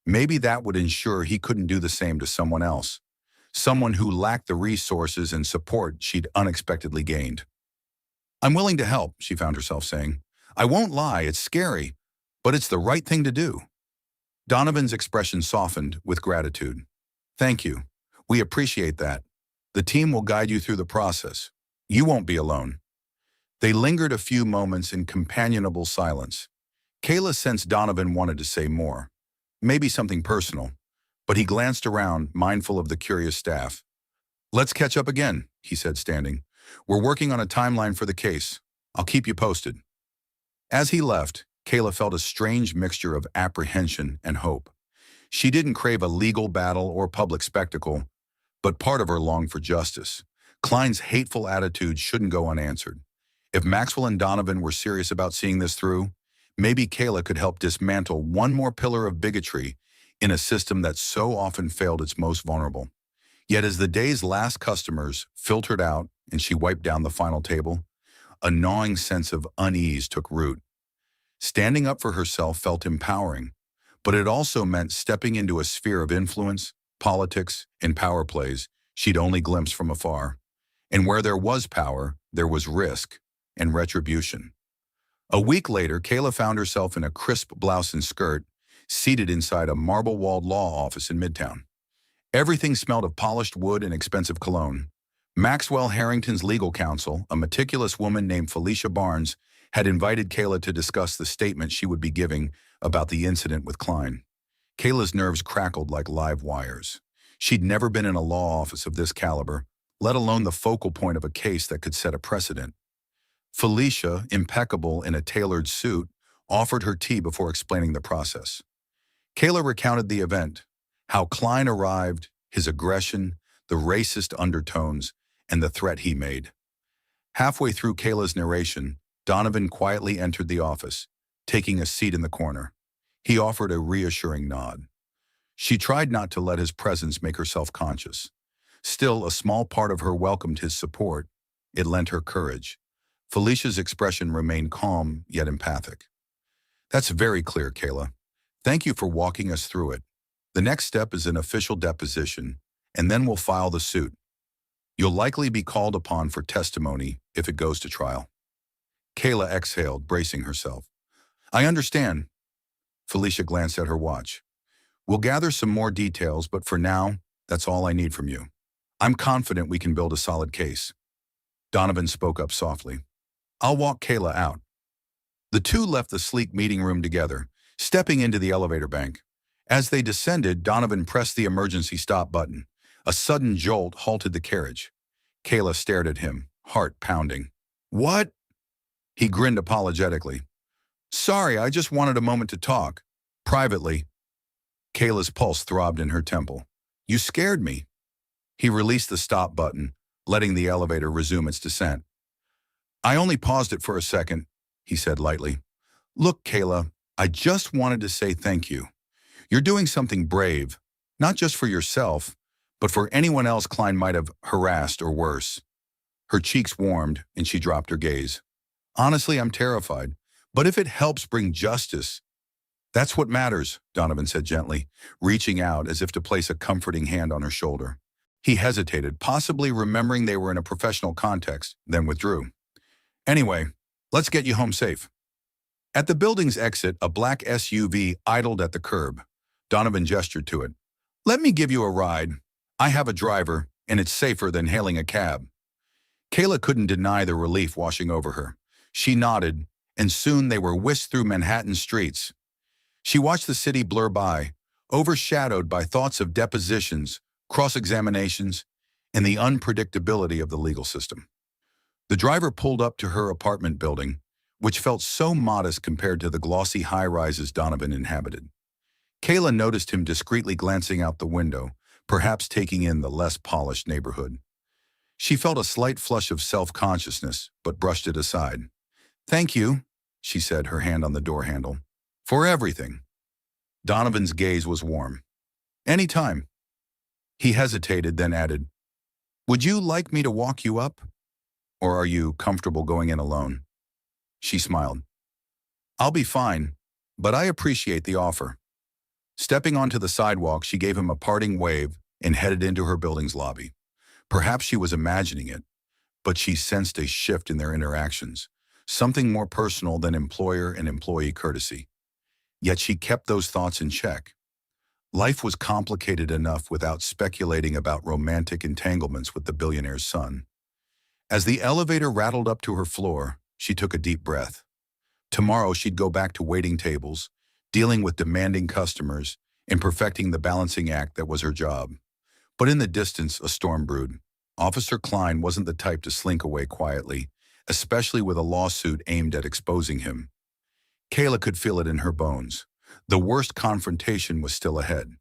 maybe that would ensure he couldn't do the same to someone else, someone who lacked the resources and support she'd unexpectedly gained. "I'm willing to help," she found herself saying. "I won't lie, it's scary, but it's the right thing to do." Donovan's expression softened with gratitude. "Thank you. We appreciate that. The team will guide you through the process. You won't be alone." They lingered a few moments in companionable silence. Kayla sensed Donovan wanted to say more, maybe something personal, but he glanced around, mindful of the curious staff. "Let's catch up again," he said, standing. "We're working on a timeline for the case. I'll keep you posted." As he left, Kayla felt a strange mixture of apprehension and hope. She didn't crave a legal battle or public spectacle, but part of her longed for justice. Klein's hateful attitude shouldn't go unanswered. If Maxwell and Donovan were serious about seeing this through, maybe Kayla could help dismantle one more pillar of bigotry in a system that so often failed its most vulnerable. Yet as the day's last customers filtered out and she wiped down the final table, a gnawing sense of unease took root. Standing up for herself felt empowering, but it also meant stepping into a sphere of influence, politics, and power plays she'd only glimpsed from afar. And where there was power, there was risk and retribution. A week later, Kayla found herself in a crisp blouse and skirt, seated inside a marble-walled law office in Midtown. Everything smelled of polished wood and expensive cologne. Maxwell Harrington's legal counsel, a meticulous woman named Felicia Barnes, had invited Kayla to discuss the statement she would be giving about the incident with Klein. Kayla's nerves crackled like live wires. She'd never been in a law office of this caliber, let alone the focal point of a case that could set a precedent. Felicia, impeccable in a tailored suit, offered her tea before explaining the process. Kayla recounted the event, how Klein arrived, his aggression, the racist undertones, and the threat he made. Halfway through Kayla's narration, Donovan quietly entered the office, taking a seat in the corner. He offered a reassuring nod. She tried not to let his presence make her self-conscious. Still, a small part of her welcomed his support. It lent her courage. Felicia's expression remained calm, yet empathic. "That's very clear, Kayla. Thank you for walking us through it. The next step is an official deposition, and then we'll file the suit. You'll likely be called upon for testimony if it goes to trial." Kayla exhaled, bracing herself. "I understand." Felicia glanced at her watch. We'll gather some more details, but for now, that's all I need from you. I'm confident we can build a solid case. Donovan spoke up softly. I'll walk Kayla out. The two left the sleek meeting room together, stepping into the elevator bank. As they descended, Donovan pressed the emergency stop button. A sudden jolt halted the carriage. Kayla stared at him, heart pounding. What? He grinned apologetically. Sorry, I just wanted a moment to talk. Privately. Kayla's pulse throbbed in her temple. You scared me. He released the stop button, letting the elevator resume its descent. I only paused it for a second, he said lightly. Look, Kayla, I just wanted to say thank you. You're doing something brave, not just for yourself, but for anyone else Klein might have harassed or worse. Her cheeks warmed, and she dropped her gaze. Honestly, I'm terrified, but if it helps bring justice, that's what matters, Donovan said gently, reaching out as if to place a comforting hand on her shoulder. He hesitated, possibly remembering they were in a professional context, then withdrew. Anyway, let's get you home safe. At the building's exit, a black SUV idled at the curb. Donovan gestured to it. Let me give you a ride. I have a driver, and it's safer than hailing a cab. Kayla couldn't deny the relief washing over her. She nodded, and soon they were whisked through Manhattan streets. She watched the city blur by, overshadowed by thoughts of depositions, cross-examinations, and the unpredictability of the legal system. The driver pulled up to her apartment building, which felt so modest compared to the glossy high-rises Donovan inhabited. Kayla noticed him discreetly glancing out the window, perhaps taking in the less polished neighborhood. She felt a slight flush of self-consciousness, but brushed it aside. Thank you, she said, her hand on the door handle. For everything. Donovan's gaze was warm. Anytime. He hesitated, then added, Would you like me to walk you up? Or are you comfortable going in alone? She smiled. I'll be fine, but I appreciate the offer. Stepping onto the sidewalk, she gave him a parting wave and headed into her building's lobby. Perhaps she was imagining it, but she sensed a shift in their interactions, something more personal than employer and employee courtesy. Yet she kept those thoughts in check. Life was complicated enough without speculating about romantic entanglements with the billionaire's son. As the elevator rattled up to her floor, she took a deep breath. Tomorrow she'd go back to waiting tables, dealing with demanding customers, and perfecting the balancing act that was her job. But in the distance, a storm brewed. Officer Klein wasn't the type to slink away quietly, especially with a lawsuit aimed at exposing him. Kayla could feel it in her bones. The worst confrontation was still ahead.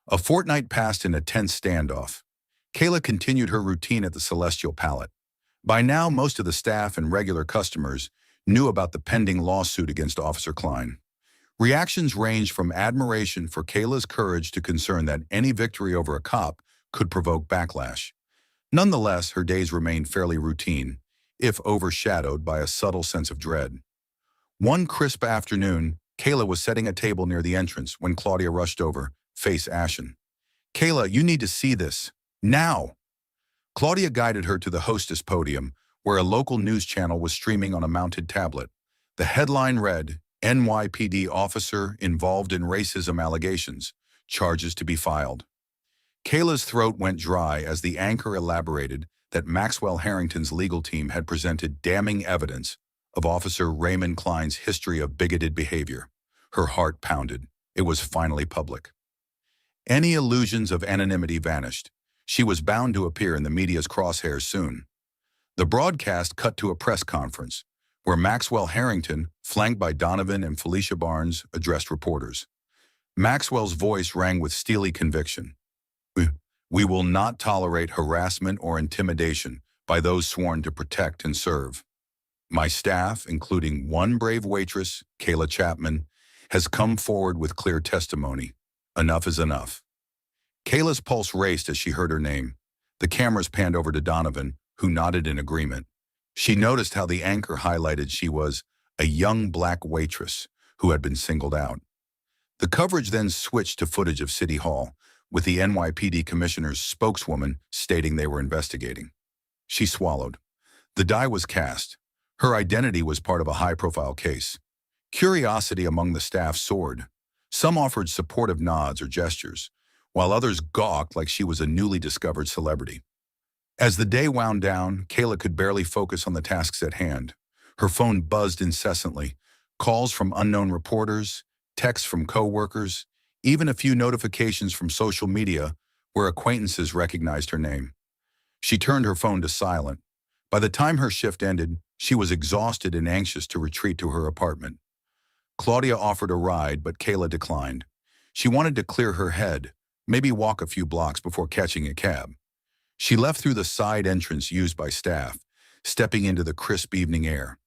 A fortnight passed in a tense standoff. Kayla continued her routine at the Celestial Palette. By now, most of the staff and regular customers knew about the pending lawsuit against Officer Klein. Reactions ranged from admiration for Kayla's courage to concern that any victory over a cop could provoke backlash. Nonetheless, her days remained fairly routine, if overshadowed by a subtle sense of dread. One crisp afternoon, Kayla was setting a table near the entrance when Claudia rushed over, face ashen. Kayla, you need to see this. Now! Claudia guided her to the hostess podium, where a local news channel was streaming on a mounted tablet. The headline read, NYPD officer involved in racism allegations, charges to be filed. Kayla's throat went dry as the anchor elaborated that Maxwell Harrington's legal team had presented damning evidence of Officer Raymond Klein's history of bigoted behavior. Her heart pounded. It was finally public. Any illusions of anonymity vanished. She was bound to appear in the media's crosshairs soon. The broadcast cut to a press conference, where Maxwell Harrington, flanked by Donovan and Felicia Barnes, addressed reporters. Maxwell's voice rang with steely conviction. We will not tolerate harassment or intimidation by those sworn to protect and serve. My staff, including one brave waitress, Kayla Chapman, has come forward with clear testimony. Enough is enough. Kayla's pulse raced as she heard her name. The cameras panned over to Donovan, who nodded in agreement. She noticed how the anchor highlighted she was a young black waitress who had been singled out. The coverage then switched to footage of City Hall, with the NYPD commissioner's spokeswoman stating they were investigating. She swallowed. The die was cast. Her identity was part of a high-profile case. Curiosity among the staff soared. Some offered supportive nods or gestures, while others gawked like she was a newly discovered celebrity. As the day wound down, Kayla could barely focus on the tasks at hand. Her phone buzzed incessantly, calls from unknown reporters, texts from coworkers, even a few notifications from social media where acquaintances recognized her name. She turned her phone to silent. By the time her shift ended, she was exhausted and anxious to retreat to her apartment. Claudia offered a ride, but Kayla declined. She wanted to clear her head, maybe walk a few blocks before catching a cab. She left through the side entrance used by staff, stepping into the crisp evening air.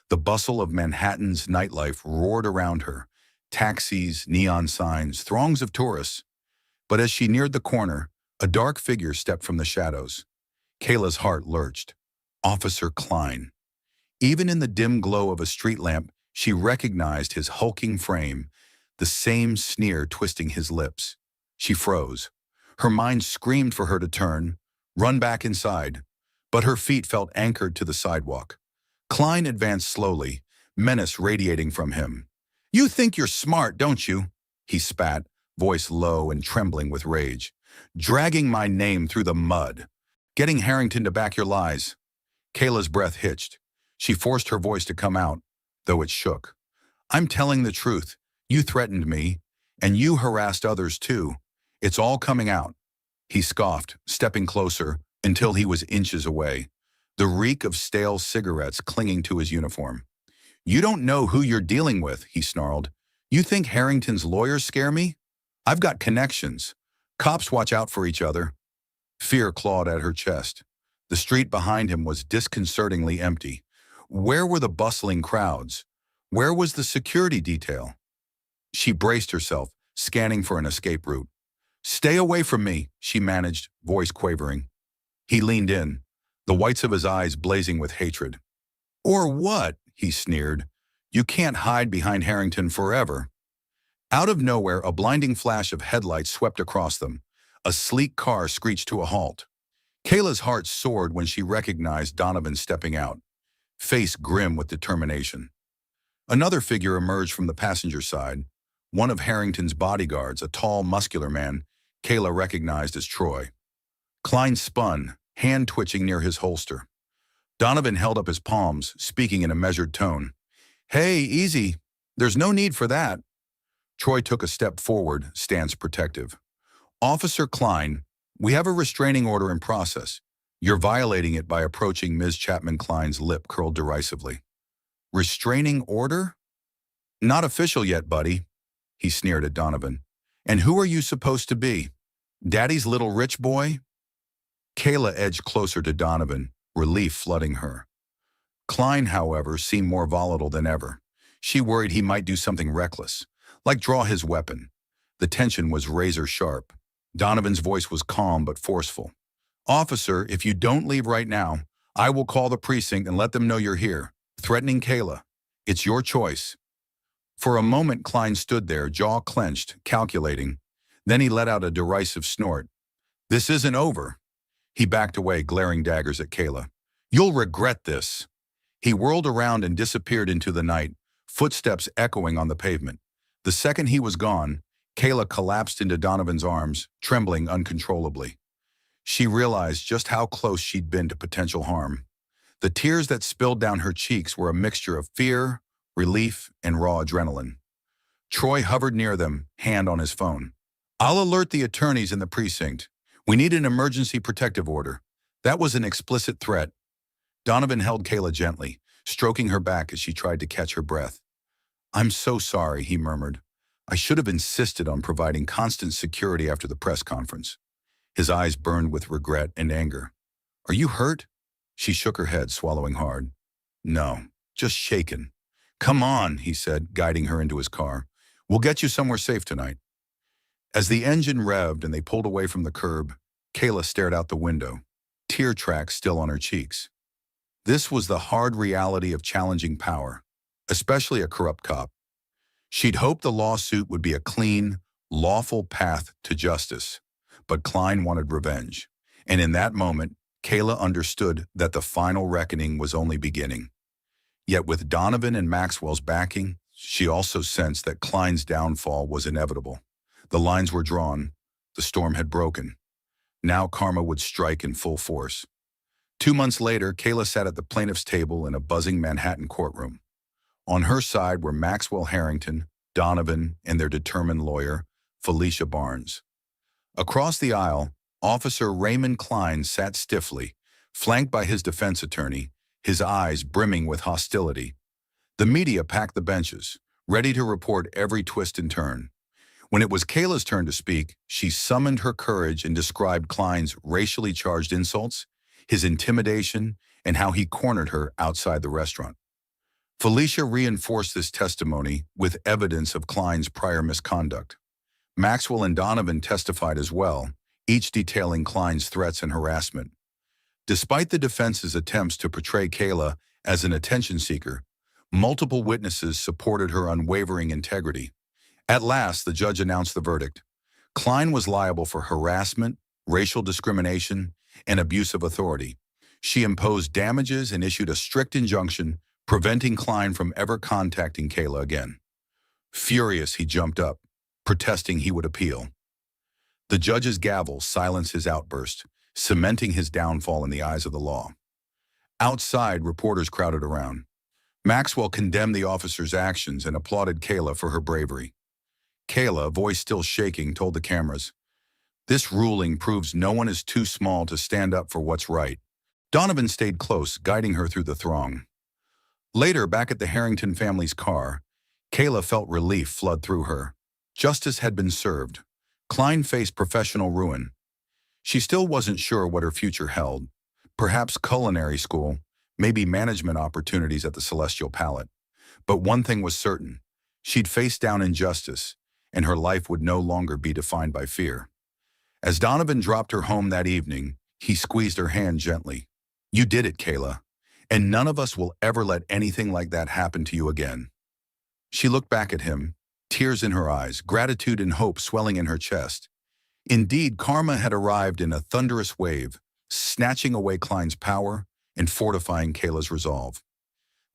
The bustle of Manhattan's nightlife roared around her, taxis, neon signs, throngs of tourists. But as she neared the corner, a dark figure stepped from the shadows. Kayla's heart lurched. Officer Klein. Even in the dim glow of a street lamp, she recognized his hulking frame, the same sneer twisting his lips. She froze. Her mind screamed for her to turn, run back inside, but her feet felt anchored to the sidewalk. Klein advanced slowly, menace radiating from him. "You think you're smart, don't you?" he spat, voice low and trembling with rage. "Dragging my name through the mud. Getting Harrington to back your lies." Kayla's breath hitched. She forced her voice to come out, though it shook. "I'm telling the truth. You threatened me, and you harassed others too. It's all coming out." He scoffed, stepping closer until he was inches away, the reek of stale cigarettes clinging to his uniform. "You don't know who you're dealing with," he snarled. "You think Harrington's lawyers scare me? I've got connections. Cops watch out for each other." Fear clawed at her chest. The street behind him was disconcertingly empty. Where were the bustling crowds? Where was the security detail? She braced herself, scanning for an escape route. "Stay away from me," she managed, voice quavering. He leaned in, the whites of his eyes blazing with hatred. "Or what?" he sneered. "You can't hide behind Harrington forever." Out of nowhere, a blinding flash of headlights swept across them. A sleek car screeched to a halt. Kayla's heart soared when she recognized Donovan stepping out, face grim with determination. Another figure emerged from the passenger side, one of Harrington's bodyguards, a tall, muscular man Kayla recognized as Troy. Klein spun, hand twitching near his holster. Donovan held up his palms, speaking in a measured tone. "Hey, easy. There's no need for that." Troy took a step forward, stance protective. "Officer Klein, we have a restraining order in process. You're violating it by approaching Ms. Chapman." Klein's lip curled derisively. "Restraining order? Not official yet, buddy," he sneered at Donovan. "And who are you supposed to be? Daddy's little rich boy?" Kayla edged closer to Donovan, relief flooding her. Klein, however, seemed more volatile than ever. She worried he might do something reckless, like draw his weapon. The tension was razor sharp. Donovan's voice was calm but forceful. "Officer, if you don't leave right now, I will call the precinct and let them know you're here," threatening Kayla. "It's your choice." For a moment, Klein stood there, jaw clenched, calculating. Then he let out a derisive snort. "This isn't over." He backed away, glaring daggers at Kayla. "You'll regret this." He whirled around and disappeared into the night, footsteps echoing on the pavement. The second he was gone, Kayla collapsed into Donovan's arms, trembling uncontrollably. She realized just how close she'd been to potential harm. The tears that spilled down her cheeks were a mixture of fear, relief, and raw adrenaline. Troy hovered near them, hand on his phone. "I'll alert the attorneys in the precinct. We need an emergency protective order." That was an explicit threat. Donovan held Kayla gently, stroking her back as she tried to catch her breath. "I'm so sorry," he murmured. "I should have insisted on providing constant security after the press conference." His eyes burned with regret and anger. "Are you hurt?" She shook her head, swallowing hard. "No, just shaken." "Come on," he said, guiding her into his car. "We'll get you somewhere safe tonight." As the engine revved and they pulled away from the curb, Kayla stared out the window, tear tracks still on her cheeks. This was the hard reality of challenging power, especially a corrupt cop. She'd hoped the lawsuit would be a clean, lawful path to justice, but Klein wanted revenge. And in that moment, Kayla understood that the final reckoning was only beginning. Yet with Donovan and Maxwell's backing, She also sensed that Klein's downfall was inevitable. The lines were drawn. The storm had broken. Now karma would strike in full force. 2 months later, Kayla sat at the plaintiff's table in a buzzing Manhattan courtroom. On her side were Maxwell Harrington, Donovan, and their determined lawyer, Felicia Barnes. Across the aisle, Officer Raymond Klein sat stiffly, flanked by his defense attorney, his eyes brimming with hostility. The media packed the benches, ready to report every twist and turn. When it was Kayla's turn to speak, she summoned her courage and described Klein's racially charged insults, his intimidation, and how he cornered her outside the restaurant. Felicia reinforced this testimony with evidence of Klein's prior misconduct. Maxwell and Donovan testified as well, each detailing Klein's threats and harassment. Despite the defense's attempts to portray Kayla as an attention seeker, multiple witnesses supported her unwavering integrity. At last, the judge announced the verdict. Klein was liable for harassment, racial discrimination, and abuse of authority. She imposed damages and issued a strict injunction preventing Klein from ever contacting Kayla again. Furious, he jumped up, protesting he would appeal. The judge's gavel silenced his outburst, cementing his downfall in the eyes of the law. Outside, reporters crowded around. Maxwell condemned the officer's actions and applauded Kayla for her bravery. Kayla, voice still shaking, told the cameras, "This ruling proves no one is too small to stand up for what's right." Donovan stayed close, guiding her through the throng. Later, back at the Harrington family's car, Kayla felt relief flood through her. Justice had been served. Klein faced professional ruin. She still wasn't sure what her future held. Perhaps culinary school, maybe management opportunities at the Celestial Palette. But one thing was certain. She'd face down injustice, and her life would no longer be defined by fear. As Donovan dropped her home that evening, he squeezed her hand gently. "You did it, Kayla, and none of us will ever let anything like that happen to you again." She looked back at him, tears in her eyes, gratitude and hope swelling in her chest. Indeed, karma had arrived in a thunderous wave, snatching away Klein's power and fortifying Kayla's resolve.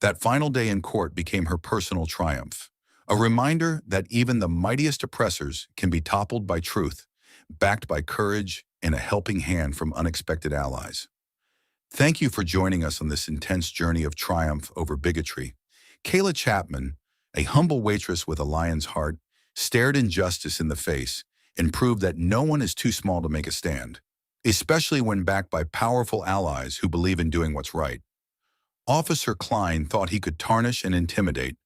That final day in court became her personal triumph, a reminder that even the mightiest oppressors can be toppled by truth, backed by courage and a helping hand from unexpected allies. Thank you for joining us on this intense journey of triumph over bigotry. Kayla Chapman, a humble waitress with a lion's heart, stared injustice in the face and proved that no one is too small to make a stand, especially when backed by powerful allies who believe in doing what's right. Officer Klein thought he could tarnish and intimidate,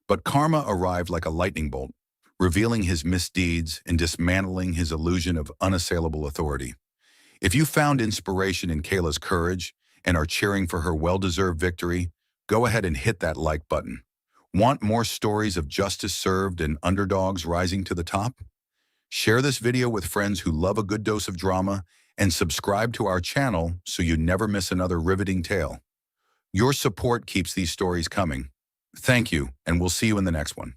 but karma arrived like a lightning bolt, revealing his misdeeds and dismantling his illusion of unassailable authority. If you found inspiration in Kayla's courage and are cheering for her well-deserved victory, go ahead and hit that like button. Want more stories of justice served and underdogs rising to the top? Share this video with friends who love a good dose of drama and subscribe to our channel so you never miss another riveting tale. Your support keeps these stories coming. Thank you, and we'll see you in the next one.